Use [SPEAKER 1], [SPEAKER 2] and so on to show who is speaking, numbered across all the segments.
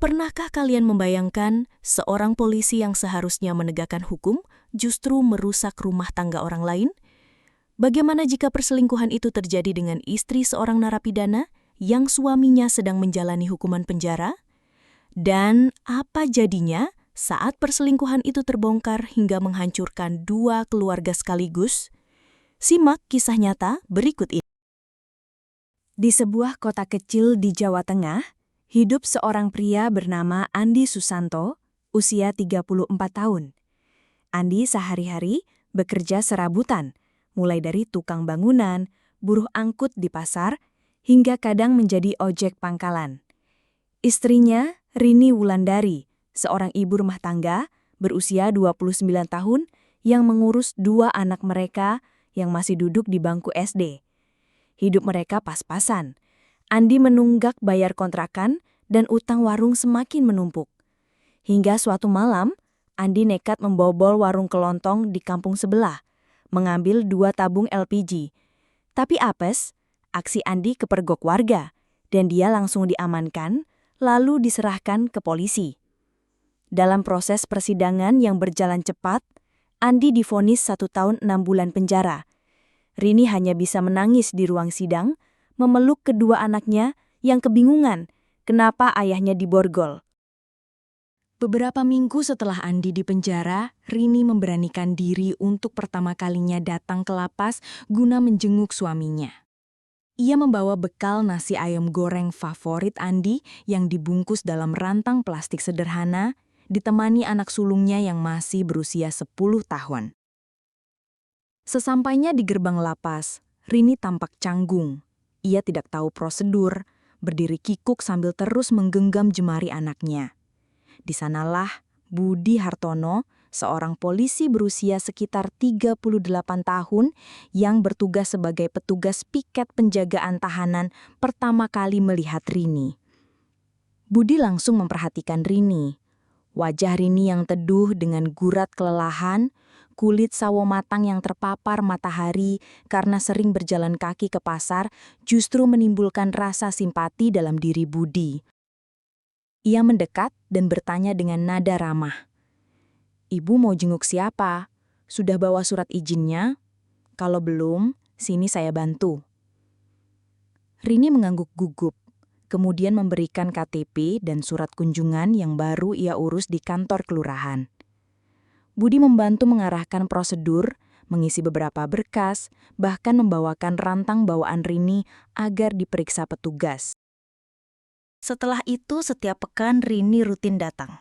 [SPEAKER 1] Pernahkah kalian membayangkan seorang polisi yang seharusnya menegakkan hukum justru merusak rumah tangga orang lain? Bagaimana jika perselingkuhan itu terjadi dengan istri seorang narapidana yang suaminya sedang menjalani hukuman penjara? Dan apa jadinya saat perselingkuhan itu terbongkar hingga menghancurkan dua keluarga sekaligus? Simak kisah nyata berikut ini.
[SPEAKER 2] Di sebuah kota kecil di Jawa Tengah, hidup seorang pria bernama Andi Susanto, usia 34 tahun. Andi sehari-hari bekerja serabutan, mulai dari tukang bangunan, buruh angkut di pasar, hingga kadang menjadi ojek pangkalan. Istrinya, Rini Wulandari, seorang ibu rumah tangga berusia 29 tahun yang mengurus dua anak mereka yang masih duduk di bangku SD. Hidup mereka pas-pasan. Andi menunggak bayar kontrakan dan utang warung semakin menumpuk. Hingga suatu malam, Andi nekat membobol warung kelontong di kampung sebelah, mengambil 2 tabung LPG. Tapi apes, aksi Andi kepergok warga, dan dia langsung diamankan, lalu diserahkan ke polisi. Dalam proses persidangan yang berjalan cepat, Andi divonis 1 tahun 6 bulan penjara. Rini hanya bisa menangis di ruang sidang, memeluk kedua anaknya yang kebingungan kenapa ayahnya diborgol. Beberapa minggu setelah Andi dipenjara, Rini memberanikan diri untuk pertama kalinya datang ke lapas guna menjenguk suaminya. Ia membawa bekal nasi ayam goreng favorit Andi yang dibungkus dalam rantang plastik sederhana, ditemani anak sulungnya yang masih berusia 10 tahun. Sesampainya di gerbang lapas, Rini tampak canggung. Ia tidak tahu prosedur, berdiri kikuk sambil terus menggenggam jemari anaknya. Di sanalah Budi Hartono, seorang polisi berusia sekitar 38 tahun yang bertugas sebagai petugas piket penjagaan tahanan pertama kali melihat Rini. Budi langsung memperhatikan Rini. Wajah Rini yang teduh dengan gurat kelelahan, kulit sawo matang yang terpapar matahari karena sering berjalan kaki ke pasar justru menimbulkan rasa simpati dalam diri Budi. Ia mendekat dan bertanya dengan nada ramah. "Ibu mau jenguk siapa? Sudah bawa surat izinnya? Kalau belum, sini saya bantu." Rini mengangguk gugup, kemudian memberikan KTP dan surat kunjungan yang baru ia urus di kantor kelurahan. Budi membantu mengarahkan prosedur, mengisi beberapa berkas, bahkan membawakan rantang bawaan Rini agar diperiksa petugas.
[SPEAKER 1] Setelah itu setiap pekan Rini rutin datang.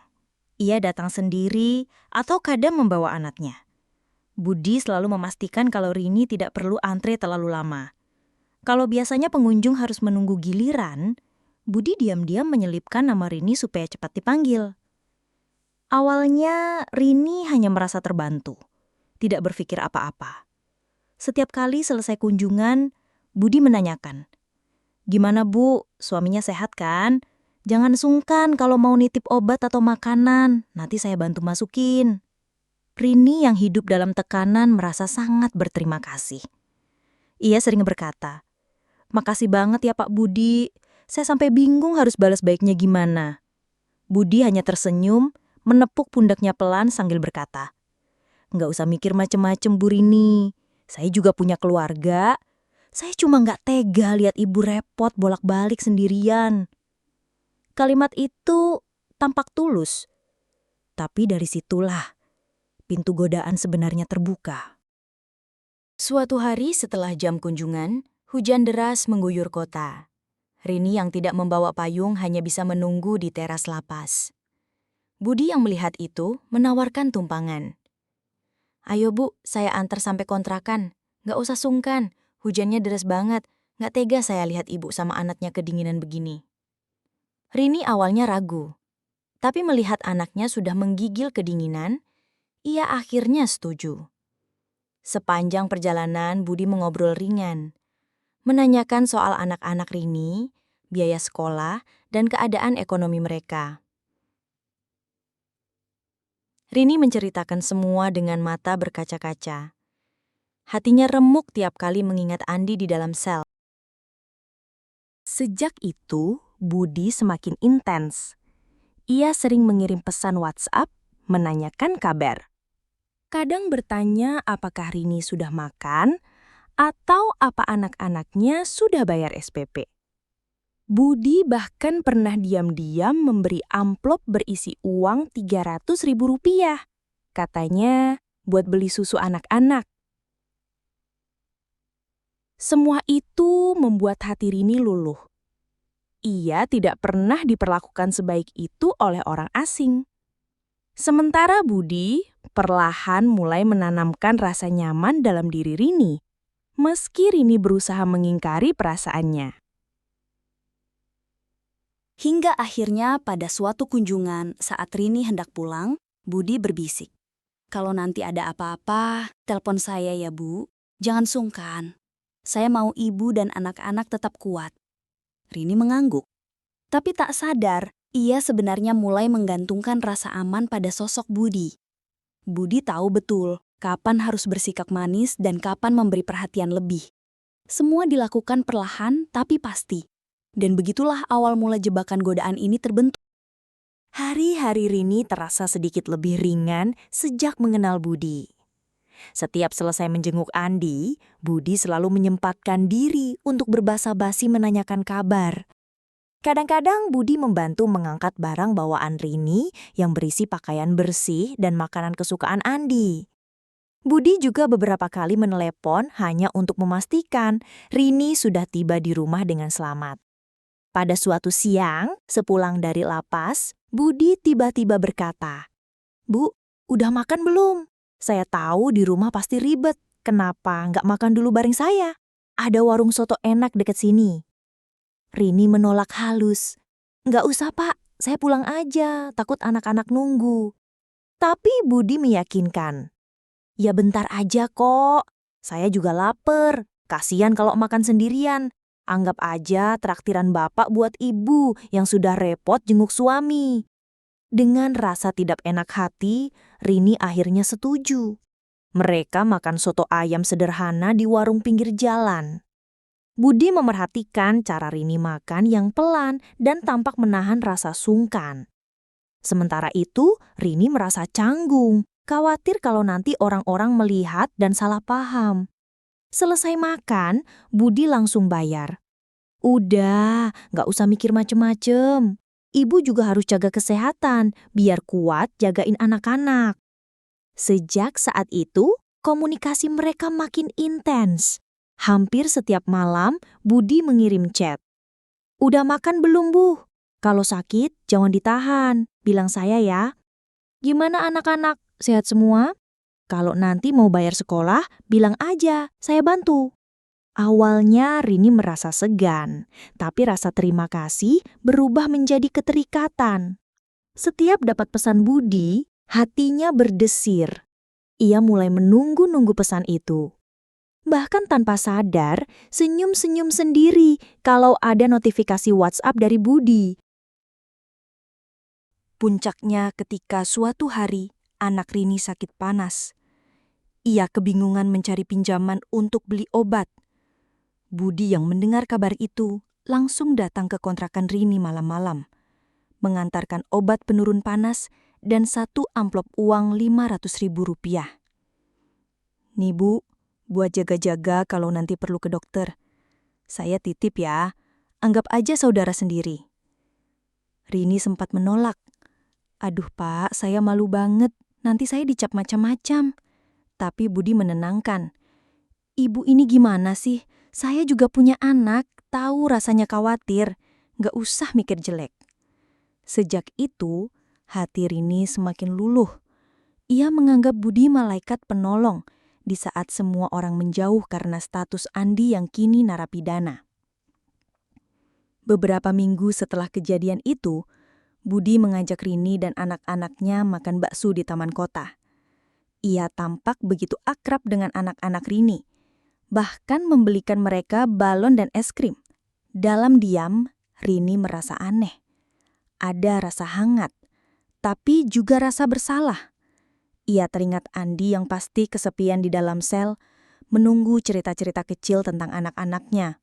[SPEAKER 1] Ia datang sendiri atau kadang membawa anaknya. Budi selalu memastikan kalau Rini tidak perlu antre terlalu lama. Kalau biasanya pengunjung harus menunggu giliran, Budi diam-diam menyelipkan nama Rini supaya cepat dipanggil. Awalnya Rini hanya merasa terbantu, tidak berpikir apa-apa. Setiap kali selesai kunjungan, Budi menanyakan, "Gimana Bu, suaminya sehat kan? Jangan sungkan kalau mau nitip obat atau makanan, nanti saya bantu masukin." Rini yang hidup dalam tekanan merasa sangat berterima kasih. Ia sering berkata, "Makasih banget ya Pak Budi, saya sampai bingung harus balas baiknya gimana." Budi hanya tersenyum, menepuk pundaknya pelan sambil berkata, "Nggak usah mikir macem-macem Bu Rini, saya juga punya keluarga. Saya cuma nggak tega lihat ibu repot bolak-balik sendirian." Kalimat itu tampak tulus, tapi dari situlah pintu godaan sebenarnya terbuka. Suatu hari setelah jam kunjungan, hujan deras mengguyur kota. Rini yang tidak membawa payung hanya bisa menunggu di teras lapas. Budi yang melihat itu menawarkan tumpangan. "Ayo Bu, saya antar sampai kontrakan. Nggak usah sungkan, hujannya deras banget. Nggak tega saya lihat ibu sama anaknya kedinginan begini." Rini awalnya ragu, tapi melihat anaknya sudah menggigil kedinginan, ia akhirnya setuju. Sepanjang perjalanan Budi mengobrol ringan, menanyakan soal anak-anak Rini, biaya sekolah, dan keadaan ekonomi mereka. Rini menceritakan semua dengan mata berkaca-kaca. Hatinya remuk tiap kali mengingat Andi di dalam sel. Sejak itu, Budi semakin intens.
[SPEAKER 2] Ia sering mengirim pesan WhatsApp, menanyakan kabar. Kadang bertanya apakah Rini sudah makan, atau apa anak-anaknya sudah bayar SPP. Budi bahkan pernah diam-diam memberi amplop berisi uang Rp300.000. Katanya buat beli susu anak-anak. Semua itu membuat hati Rini luluh. Ia tidak pernah diperlakukan sebaik itu oleh orang asing. Sementara Budi perlahan mulai menanamkan rasa nyaman dalam diri Rini, meski Rini berusaha mengingkari perasaannya.
[SPEAKER 1] Hingga akhirnya pada suatu kunjungan saat Rini hendak pulang, Budi berbisik. "Kalau nanti ada apa-apa, telepon saya ya Bu. Jangan sungkan. Saya mau ibu dan anak-anak tetap kuat." Rini mengangguk. Tapi tak sadar, ia sebenarnya mulai menggantungkan rasa aman pada sosok Budi. Budi tahu betul kapan harus bersikap manis dan kapan memberi perhatian lebih. Semua dilakukan perlahan tapi pasti. Dan begitulah awal mula jebakan godaan ini terbentuk.
[SPEAKER 2] Hari-hari Rini terasa sedikit lebih ringan sejak mengenal Budi. Setiap selesai menjenguk Andi, Budi selalu menyempatkan diri untuk berbasa-basi menanyakan kabar. Kadang-kadang Budi membantu mengangkat barang bawaan Rini yang berisi pakaian bersih dan makanan kesukaan Andi. Budi juga beberapa kali menelepon hanya untuk memastikan Rini sudah tiba di rumah dengan selamat. Pada suatu siang, sepulang dari lapas, Budi tiba-tiba berkata, "Bu, udah makan belum? Saya tahu di rumah pasti ribet. Kenapa nggak makan dulu bareng saya? Ada warung soto enak dekat sini." Rini menolak halus. "Nggak usah Pak, saya pulang aja, takut anak-anak nunggu." Tapi Budi meyakinkan, "Ya bentar aja kok, saya juga lapar. Kasian kalau makan sendirian. Anggap aja traktiran Bapak buat ibu yang sudah repot jenguk suami." Dengan rasa tidak enak hati, Rini akhirnya setuju. Mereka makan soto ayam sederhana di warung pinggir jalan. Budi memerhatikan cara Rini makan yang pelan dan tampak menahan rasa sungkan. Sementara itu, Rini merasa canggung, khawatir kalau nanti orang-orang melihat dan salah paham. Selesai makan, Budi langsung bayar. "Udah, nggak usah mikir macem-macem. Ibu juga harus jaga kesehatan, biar kuat jagain anak-anak." Sejak saat itu, komunikasi mereka makin intens. Hampir setiap malam, Budi mengirim chat. "Udah makan belum, Bu? Kalau sakit, jangan ditahan. Bilang saya ya. Gimana anak-anak? Sehat semua? Kalau nanti mau bayar sekolah, bilang aja, saya bantu." Awalnya Rini merasa segan, tapi rasa terima kasih berubah menjadi keterikatan. Setiap dapat pesan Budi, hatinya berdesir. Ia mulai menunggu-nunggu pesan itu. Bahkan tanpa sadar, senyum-senyum sendiri kalau ada notifikasi WhatsApp dari Budi. Puncaknya ketika suatu hari anak Rini sakit panas. Ia kebingungan mencari pinjaman untuk beli obat. Budi yang mendengar kabar itu langsung datang ke kontrakan Rini malam-malam, mengantarkan obat penurun panas dan satu amplop uang Rp500.000. "Nih Bu, buat jaga-jaga kalau nanti perlu ke dokter. Saya titip ya, anggap aja saudara sendiri." Rini sempat menolak. "Aduh Pak, saya malu banget, nanti saya dicap macam-macam." Tapi Budi menenangkan. "Ibu ini gimana sih? Saya juga punya anak, tahu rasanya khawatir. Nggak usah mikir jelek." Sejak itu, hati Rini semakin luluh. Ia menganggap Budi malaikat penolong di saat semua orang menjauh karena status Andi yang kini narapidana. Beberapa minggu setelah kejadian itu, Budi mengajak Rini dan anak-anaknya makan bakso di taman kota. Ia tampak begitu akrab dengan anak-anak Rini, bahkan membelikan mereka balon dan es krim. Dalam diam, Rini merasa aneh. Ada rasa hangat, tapi juga rasa bersalah. Ia teringat Andi yang pasti kesepian di dalam sel, menunggu cerita-cerita kecil tentang anak-anaknya.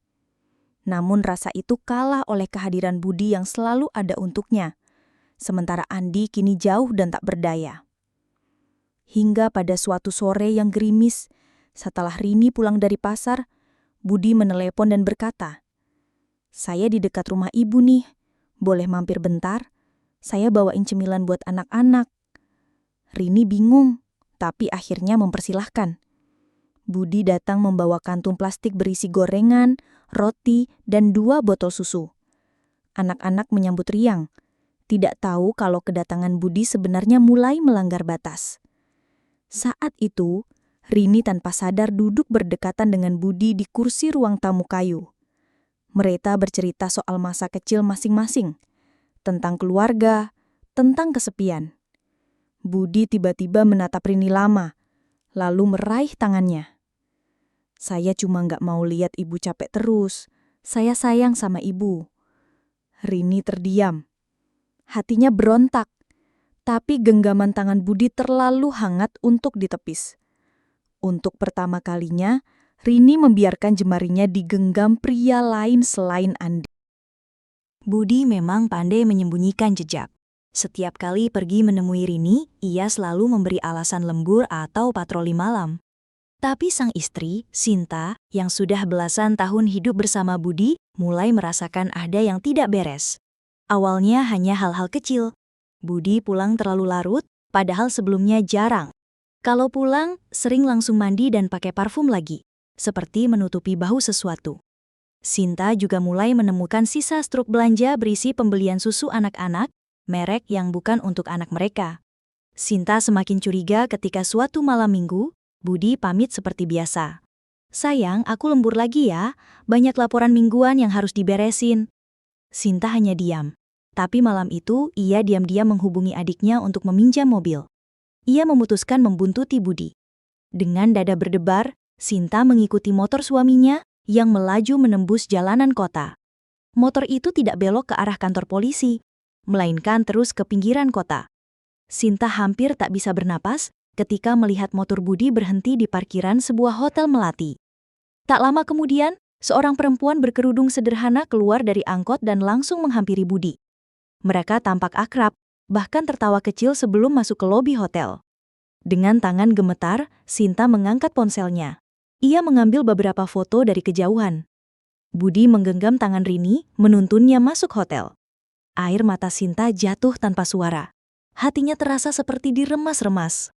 [SPEAKER 2] Namun rasa itu kalah oleh kehadiran Budi yang selalu ada untuknya.
[SPEAKER 1] sementara Andi kini jauh dan tak berdaya. Hingga pada suatu sore yang gerimis, setelah Rini pulang dari pasar, Budi menelepon dan berkata, "Saya di dekat rumah ibu nih, boleh mampir bentar? Saya bawain cemilan buat anak-anak." Rini bingung, tapi akhirnya mempersilahkan. Budi datang membawa kantung plastik berisi gorengan, roti, dan 2 botol susu. Anak-anak menyambut riang, tidak tahu kalau kedatangan Budi sebenarnya mulai melanggar batas. Saat itu, Rini tanpa sadar duduk berdekatan dengan Budi di kursi ruang tamu kayu. Mereka bercerita soal masa kecil masing-masing, tentang keluarga, tentang kesepian. Budi tiba-tiba menatap Rini lama, lalu meraih tangannya. "Saya cuma nggak mau lihat ibu capek terus. Saya sayang sama ibu." Rini terdiam. Hatinya berontak. Tapi genggaman tangan Budi terlalu hangat untuk ditepis. Untuk pertama kalinya, Rini membiarkan jemarinya digenggam pria lain selain Andi. Budi memang pandai menyembunyikan jejak. Setiap kali pergi menemui Rini, ia selalu memberi alasan lembur atau patroli malam. Tapi sang istri, Sinta, yang sudah belasan tahun hidup bersama Budi, mulai merasakan ada yang tidak beres. Awalnya hanya hal-hal kecil. Budi pulang terlalu larut, padahal sebelumnya jarang. Kalau pulang, sering langsung mandi dan pakai parfum lagi, seperti menutupi bahu sesuatu. Sinta juga mulai menemukan sisa struk belanja berisi pembelian susu anak-anak, merek yang bukan untuk anak mereka. Sinta semakin curiga ketika suatu malam minggu, Budi pamit seperti biasa. "Sayang, aku lembur lagi ya, banyak laporan mingguan yang harus diberesin." Sinta hanya diam. Tapi malam itu, ia diam-diam menghubungi adiknya untuk meminjam mobil. Ia memutuskan membuntuti Budi. Dengan dada berdebar, Sinta mengikuti motor suaminya yang melaju menembus jalanan kota. Motor itu tidak belok ke arah kantor polisi, melainkan terus ke pinggiran kota. Sinta hampir tak bisa bernapas ketika melihat motor Budi berhenti di parkiran sebuah hotel melati. Tak lama kemudian, seorang perempuan berkerudung sederhana keluar dari angkot dan langsung menghampiri Budi. Mereka tampak akrab, bahkan tertawa kecil sebelum masuk ke lobi hotel. Dengan tangan gemetar, Sinta mengangkat ponselnya. Ia mengambil beberapa foto dari kejauhan. Budi menggenggam tangan Rini, menuntunnya masuk hotel. Air mata Sinta jatuh tanpa suara. Hatinya terasa seperti diremas-remas.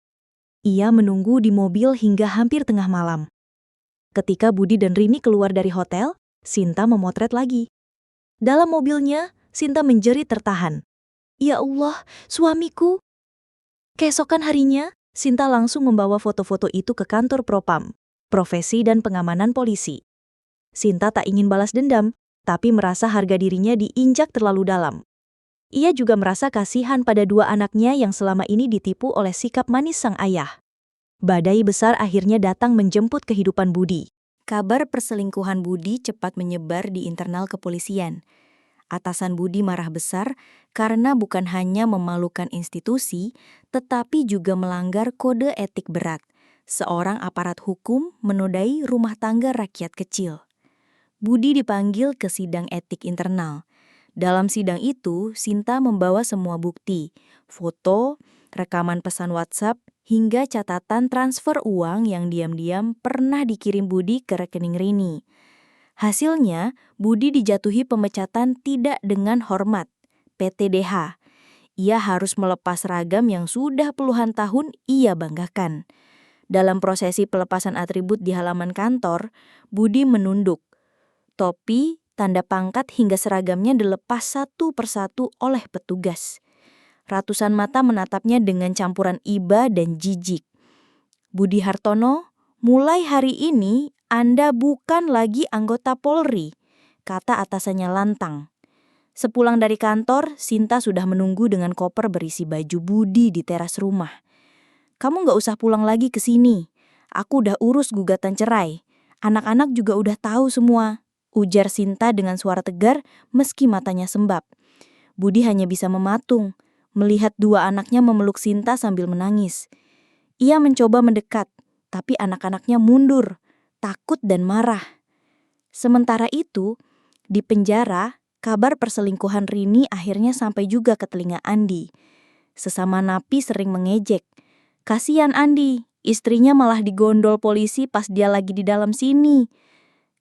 [SPEAKER 1] Ia menunggu di mobil hingga hampir tengah malam. Ketika Budi dan Rini keluar dari hotel, Sinta memotret lagi. Dalam mobilnya, Sinta menjerit tertahan. "Ya Allah, suamiku!" Keesokan harinya, Sinta langsung membawa foto-foto itu ke kantor Propam, Profesi dan Pengamanan Polisi. Sinta tak ingin balas dendam, tapi merasa harga dirinya diinjak terlalu dalam. Ia juga merasa kasihan pada 2 anaknya yang selama ini ditipu oleh sikap manis sang ayah. Badai besar akhirnya datang menjemput kehidupan Budi. Kabar perselingkuhan Budi cepat menyebar di internal kepolisian. Atasan Budi marah besar karena bukan hanya memalukan institusi, tetapi juga melanggar kode etik berat. Seorang aparat hukum menodai rumah tangga rakyat kecil. Budi dipanggil ke sidang etik internal. Dalam sidang itu, Sinta membawa semua bukti, foto, rekaman pesan WhatsApp, hingga catatan transfer uang yang diam-diam pernah dikirim Budi ke rekening Rini. Hasilnya, Budi dijatuhi pemecatan tidak dengan hormat, PTDH. Ia harus melepas seragam yang sudah puluhan tahun ia banggakan. Dalam prosesi pelepasan atribut di halaman kantor, Budi menunduk. Topi, tanda pangkat hingga seragamnya dilepas satu persatu oleh petugas. Ratusan mata menatapnya dengan campuran iba dan jijik. "Budi Hartono, mulai hari ini Anda bukan lagi anggota Polri," kata atasannya lantang. Sepulang dari kantor, Sinta sudah menunggu dengan koper berisi baju Budi di teras rumah. "Kamu nggak usah pulang lagi ke sini. Aku udah urus gugatan cerai. Anak-anak juga udah tahu semua," ujar Sinta dengan suara tegar meski matanya sembab. Budi hanya bisa mematung, melihat 2 anaknya memeluk Sinta sambil menangis. Ia mencoba mendekat, tapi anak-anaknya mundur, takut dan marah. Sementara itu, di penjara, kabar perselingkuhan Rini akhirnya sampai juga ke telinga Andi. Sesama napi sering mengejek. Kasihan Andi, istrinya malah digondol polisi pas dia lagi di dalam sini.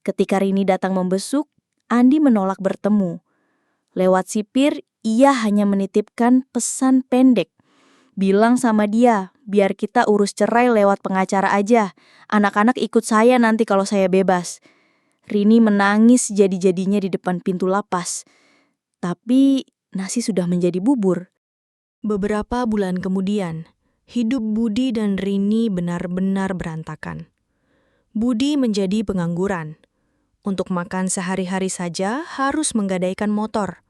[SPEAKER 1] Ketika Rini datang membesuk, Andi menolak bertemu. Lewat sipir, ia hanya menitipkan pesan pendek. Bilang sama dia, biar kita urus cerai lewat pengacara aja. Anak-anak ikut saya nanti kalau saya bebas. Rini menangis jadi-jadinya di depan pintu lapas. Tapi nasi sudah menjadi bubur.
[SPEAKER 2] Beberapa bulan kemudian, hidup Budi dan Rini benar-benar berantakan. Budi menjadi pengangguran. Untuk makan sehari-hari saja harus menggadaikan motor.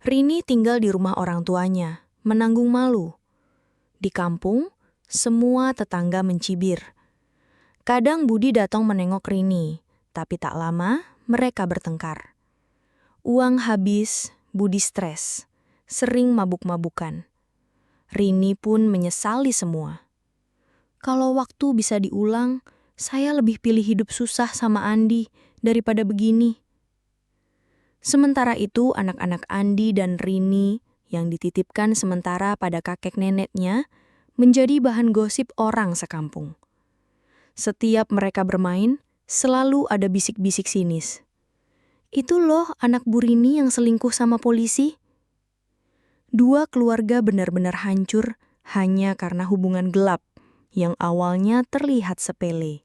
[SPEAKER 2] Rini tinggal di rumah orang tuanya, menanggung malu. Di kampung, semua tetangga mencibir. Kadang Budi datang menengok Rini, tapi tak lama mereka bertengkar. Uang habis, Budi stres, sering mabuk-mabukan. Rini pun menyesali semua. Kalau waktu bisa diulang, saya lebih pilih hidup susah sama Andi daripada begini. Sementara itu, anak-anak Andi dan Rini yang dititipkan sementara pada kakek neneknya menjadi bahan gosip orang sekampung. Setiap mereka bermain, selalu ada bisik-bisik sinis. Itu loh anak Bu Rini yang selingkuh sama polisi. Dua keluarga benar-benar hancur hanya karena hubungan gelap yang awalnya terlihat sepele.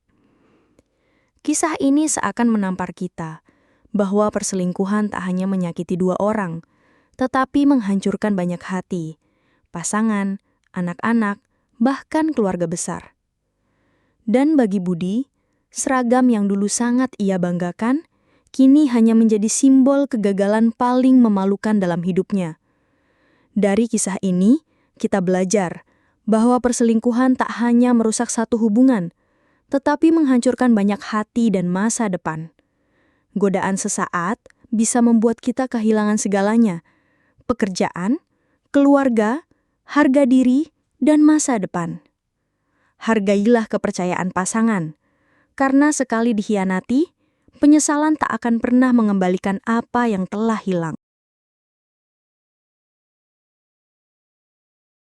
[SPEAKER 2] Kisah ini seakan menampar kita bahwa perselingkuhan tak hanya menyakiti dua orang, tetapi menghancurkan banyak hati, pasangan, anak-anak, bahkan keluarga besar. Dan bagi Budi, seragam yang dulu sangat ia banggakan, kini hanya menjadi simbol kegagalan paling memalukan dalam hidupnya. Dari kisah ini, kita belajar bahwa perselingkuhan tak hanya merusak satu hubungan, tetapi menghancurkan banyak hati dan masa depan. Godaan sesaat bisa membuat kita kehilangan segalanya, pekerjaan, keluarga, harga diri, dan masa depan. Hargailah kepercayaan pasangan, karena sekali dikhianati, penyesalan tak akan pernah mengembalikan apa yang telah hilang.